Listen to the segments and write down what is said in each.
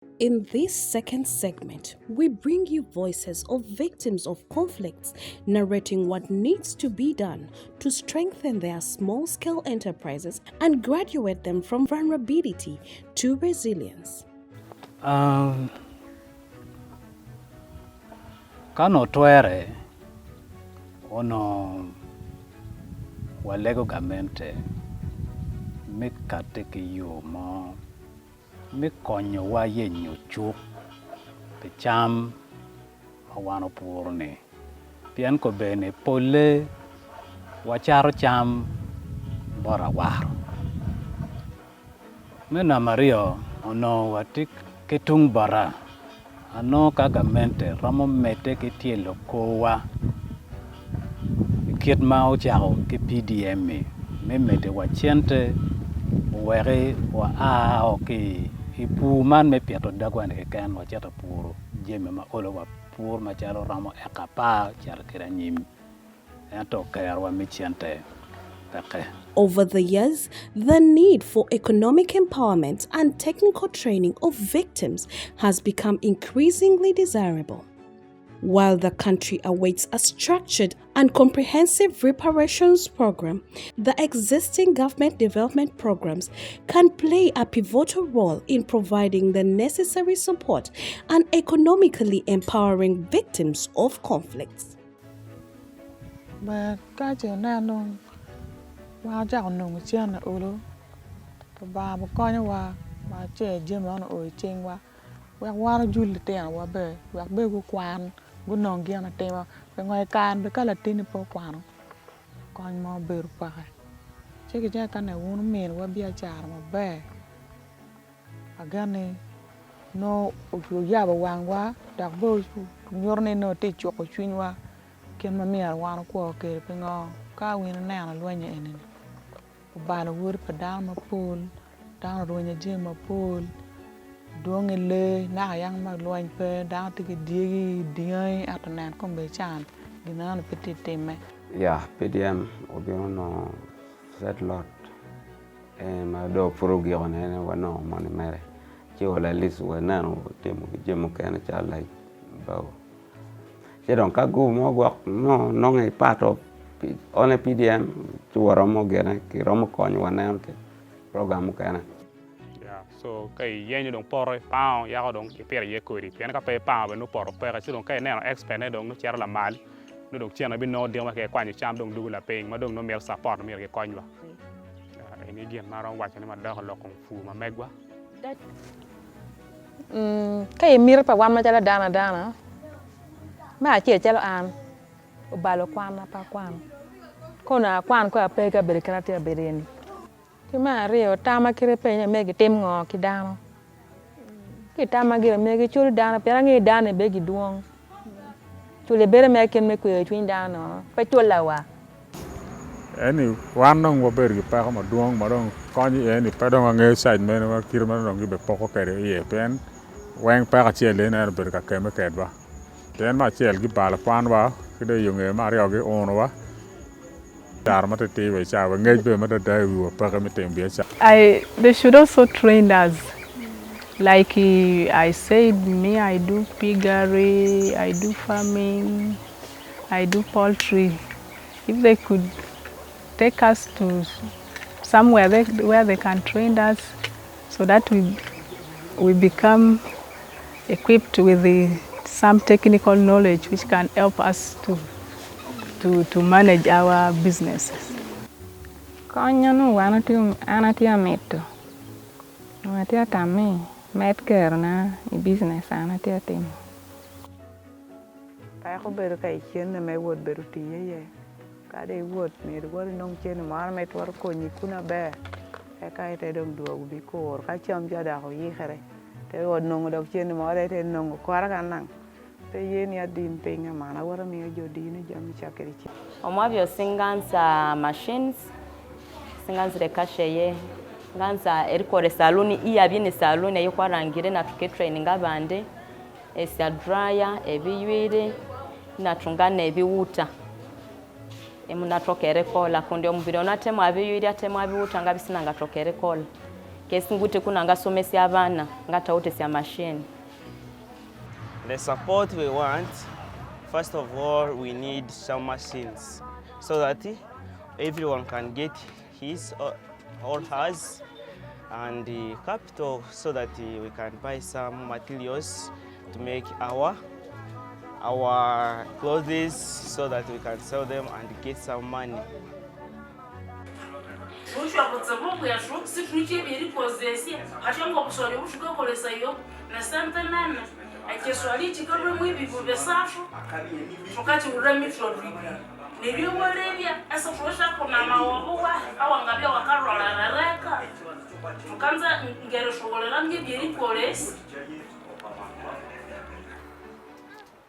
In this second segment, we bring you voices of victims of conflicts narrating what needs to be done to strengthen their small scale enterprises and graduate them from vulnerability to resilience. Kano tuere ono walego gamente mikate ki yo mo mikonyo wa yenyo chuk pe cham awano purni pien ko bene pole wacharo cham bora waro mena mario ono watik ketung bara ano kagamente ramo mete ke tielo kowa kiet ma ochako ke PDM me mete wachente were wa oke ipu man me pieto dagwan ke kan wachata puro jeme ma olo wa pur ma chalo ramo ekapa chal kiranyim ento kerwa michente peke. Over the years, the need for economic empowerment and technical training of victims has become increasingly desirable. While the country awaits a structured and comprehensive reparations program, the existing government development programs can play a pivotal role in providing the necessary support and economically empowering victims of conflicts. Wa ja no chen na olo ba ba ko nya wa ba che je ma no o chen wa no jul te wa be ku kwan bu no ngi na te wa be ngoi kan be kala tin po kwan ko mo be ru pa che ke ja kan na won men wa bi a char ma be agane no o ya ba wang wa da bo nyor ne no te chu ko chun wa ken ma mi ar wa no ko ke pe ngo ka wi na na lo nya ene bala wur pa down ma pool down ronya je ma pool dong le na yang ma loin pe down ti di diai atanan kom be chan ginan petit teme yeah PDM obiono set lot ma do progi on ene wano man mere ci wala lis wana no temu je mo kana cha like baw je don ka go mo go no ngai part of on a PDM to Romo Gena, Romo Coin one program. Yeah, so kay yen dong por pao ya dong pere ye kuri pien ka pe pao be no por pere si dong kay ne expand dong no cher la mal no dong chen bi no ding ma ke kwani cham dong du la pe ma dong no mer support mer ke koin wa ni dien ma ron wa chen ma da lo kong fu ma megwa kay mir pa wan ma jala dana ma che chelo an balo kwana pa kwana kona kwan ko pe ka bere kana te bere ni ti ma rio tama kire pe ne megi tem ngo ki dano ki tama gire megi chul dana pe ngi dana be gi duong chule bere me ken me ko twin dano pa chola wa eni wan nong wo ber gi pa ma duong ma dong kon eni pa dong nge side me no kir ma dong gi be poko kere ye pen weng pa ka chele na ber ka ke me ke ba ten ma chel gi bala kwan wa kide yunge ma rio gi ono wa They should also train us. Like I said, me, I do piggery, I do farming, I do poultry. If they could take us to somewhere where they can train us so that we become equipped with some technical knowledge which can help us to manage our businesses. Konyo no anatia meto. Anatia tame met kerna I business anatia tim. Ta ko beru kai chen na me wod beru ti ye. Ka de wod me wod nong chen ma me tor ko ni kuna be. E kai te dong do bi ko ka cham ja da ko yi khere. Te wod nong do chen ma de te nong ko ra kan nang. Te yen ya din penga mana wara me jo din jam chakeri. Omwabyo singanza machines singanza rekasheye nganza erikore saluni iya bine saluni ayo kwarangire na tuke training abande esa dryer ebiyire na tungana ebiwuta emuna tokere kola kundi omubiri onatemu abiyire atemu abiwuta ngabisina ngatokere kola kesi ngute kuna ngasomesya abana ngatawutesya machine. The support we want, first of all, we need some machines so that everyone can get his or hers, and the capital so that we can buy some materials to make our clothes so that we can sell them and get some money.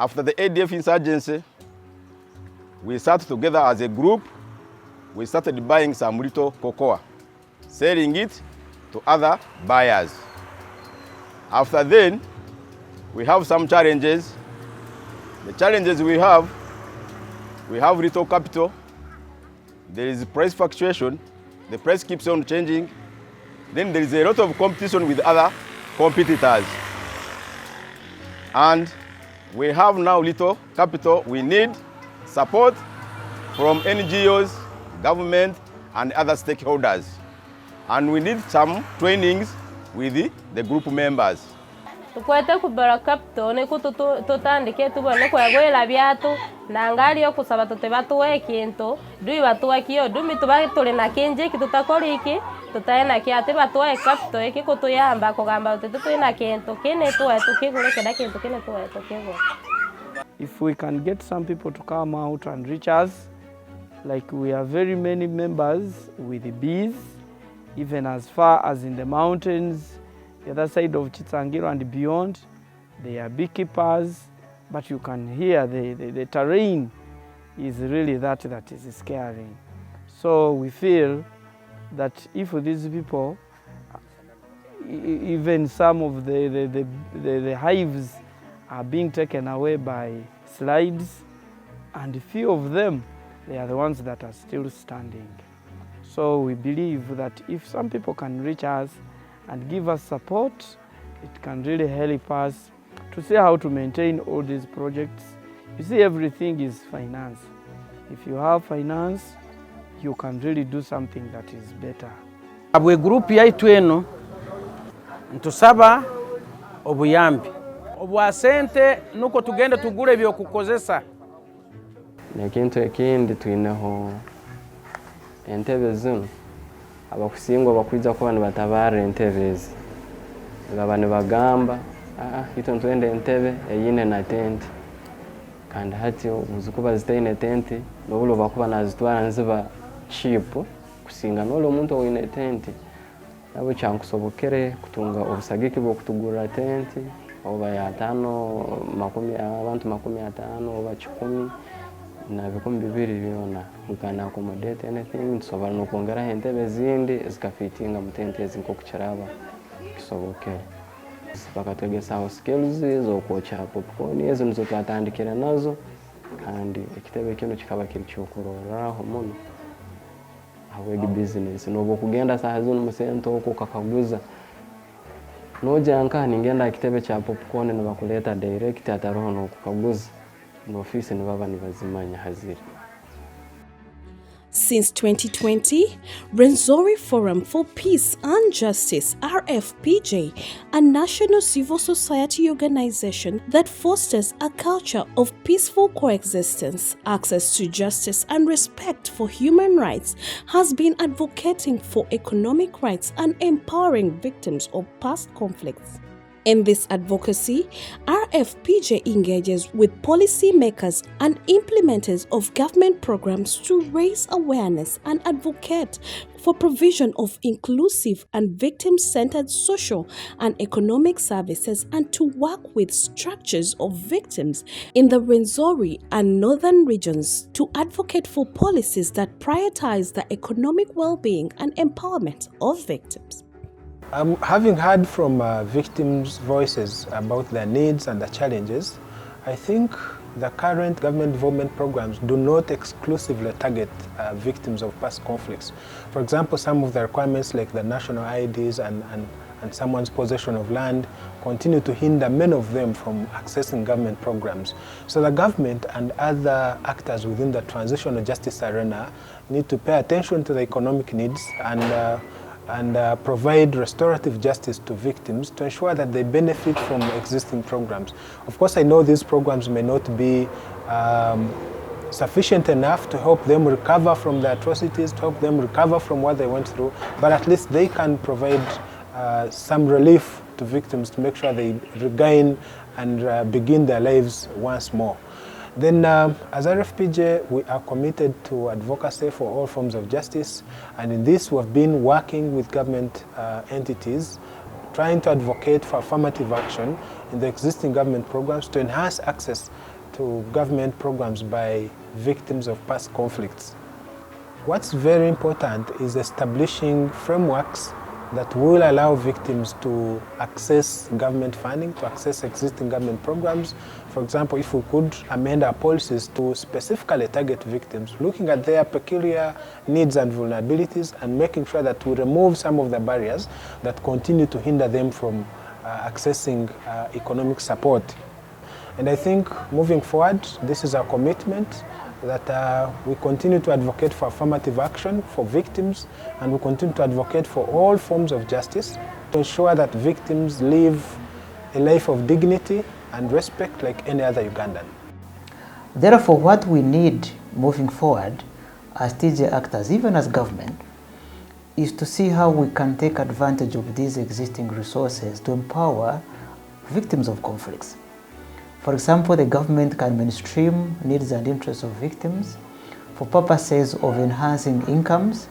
After the ADF insurgency, we sat together as a group. We started buying some little cocoa, selling it to other buyers. After then, we have some challenges. The challenges we have little capital. There is price fluctuation. The price keeps on changing. Then there is a lot of competition with other competitors. And we have now little capital. We need support from NGOs, government, and other stakeholders. And we need some trainings with the group members. Tukwete kubara capital ne tutandike tubone kwegwela byatu nangali yo kusaba tote batuwe kintu dui batuwe kiyo dumi tubage tuli na kinje kitutakoriki tutaena kiate batuwe capital eki kutuyamba kugamba tutu na kintu kine tuwe tukigure keda kintu kine tuwe tukigure. If we can get some people to come out and reach us, like we have very many members with the bees, even as far as in the mountains, the other side of Chitsangiro and beyond, they are beekeepers, but you can hear the terrain is really that is scary. So we feel that if these people, even some of the hives are being taken away by slides, and few of them, they are the ones that are still standing. So we believe that if some people can reach us and give us support, it can really help us to see how to maintain all these projects. You see, everything is finance. If you have finance, you can really do something that is better. Abwe group yaitu eno ntusaba obuyambi obwa sente nuko tugenda tugure byokukozesa. Nekintu ekindi twineho entebe zino abakusingwa bakwiza ko abantu batabara entebe ezi abantu bagamba ito ntwende entebe eyine na tente kandi hati uzukuba zitaine tente nobulo bakuba nazitwara nziba cheap kusinga nolo muntu oyine tente nabo cyankusobokere kutunga obusagiki bwo kutugura tente oba ya 5 abantu 50 oba 10 na bikombe bibiri byona ukana accommodate anything so no kongera entebe zindi zikafitinga mutente zinko kucharaba kisobokere bakatwegesa skills zo kocha popcorn ezo nizo twatandikira nazo kandi ekitebe kino kikaba kiri cyokuroraho muno awegi business nobo kugenda saha zino musento uko kakaguza noja ankani ngenda kitebe cha popcorn na bakuleta direct ataroho no kukaguza no office ni baba ni bazimanya haziri. Since 2020, Rwenzori Forum for Peace and Justice, RFPJ, a national civil society organization that fosters a culture of peaceful coexistence, access to justice, and respect for human rights, has been advocating for economic rights and empowering victims of past conflicts. In this advocacy, RFPJ engages with policymakers and implementers of government programs to raise awareness and advocate for provision of inclusive and victim-centered social and economic services, and to work with structures of victims in the Rwenzori and northern regions to advocate for policies that prioritize the economic well-being and empowerment of victims. Having heard from victims' voices about their needs and their challenges, I think the current government development programs do not exclusively target victims of past conflicts. For example, some of the requirements like the national IDs and someone's possession of land continue to hinder many of them from accessing government programs. So the government and other actors within the transitional justice arena need to pay attention to the economic needs and provide restorative justice to victims to ensure that they benefit from existing programs. Of course, I know these programs may not be sufficient enough to help them recover from the atrocities, to help them recover from what they went through, but at least they can provide some relief to victims to make sure they regain and begin their lives once more. Then as RFPJ, we are committed to advocacy for all forms of justice, and in this we've been working with government entities, trying to advocate for affirmative action in the existing government programs to enhance access to government programs by victims of past conflicts. What's very important is establishing frameworks that will allow victims to access government funding, to access existing government programs. For example, if we could amend our policies to specifically target victims, looking at their peculiar needs and vulnerabilities and making sure that we remove some of the barriers that continue to hinder them from accessing economic support. And I think moving forward, this is our commitment that we continue to advocate for affirmative action for victims, and we continue to advocate for all forms of justice to ensure that victims live a life of dignity and respect like any other Ugandan. Therefore, what we need moving forward as TJ actors, even as government, is to see how we can take advantage of these existing resources to empower victims of conflicts. For example, the government can mainstream needs and interests of victims for purposes of enhancing incomes,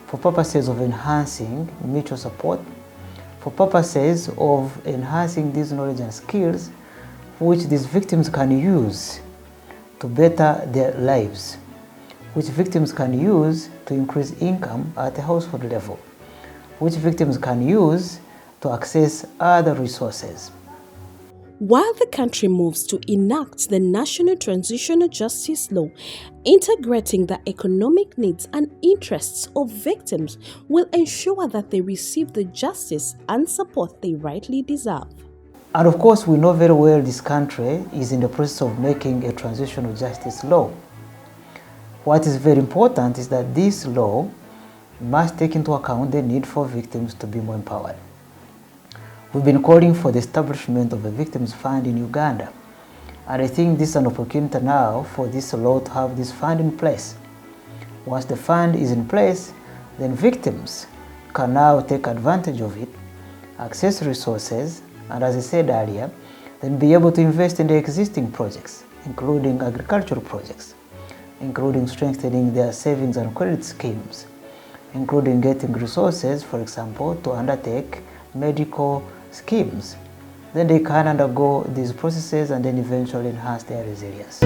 for purposes of enhancing mutual support, for purposes of enhancing these knowledge and skills which these victims can use to better their lives, which victims can use to increase income at the household level, which victims can use to access other resources. While the country moves to enact the National Transitional Justice Law, integrating the economic needs and interests of victims will ensure that they receive the justice and support they rightly deserve. And of course, we know very well this country is in the process of making a transitional justice law. What is very important is that this law must take into account the need for victims to be more empowered. We've been calling for the establishment of a victims fund in Uganda, and I think this is an opportunity now for this law to have this fund in place. Once the fund is in place, then victims can now take advantage of it, access resources, and as I said earlier, then be able to invest in the existing projects, including agricultural projects, including strengthening their savings and credit schemes, including getting resources, for example, to undertake medical schemes. Then they can undergo these processes and then eventually enhance their resilience.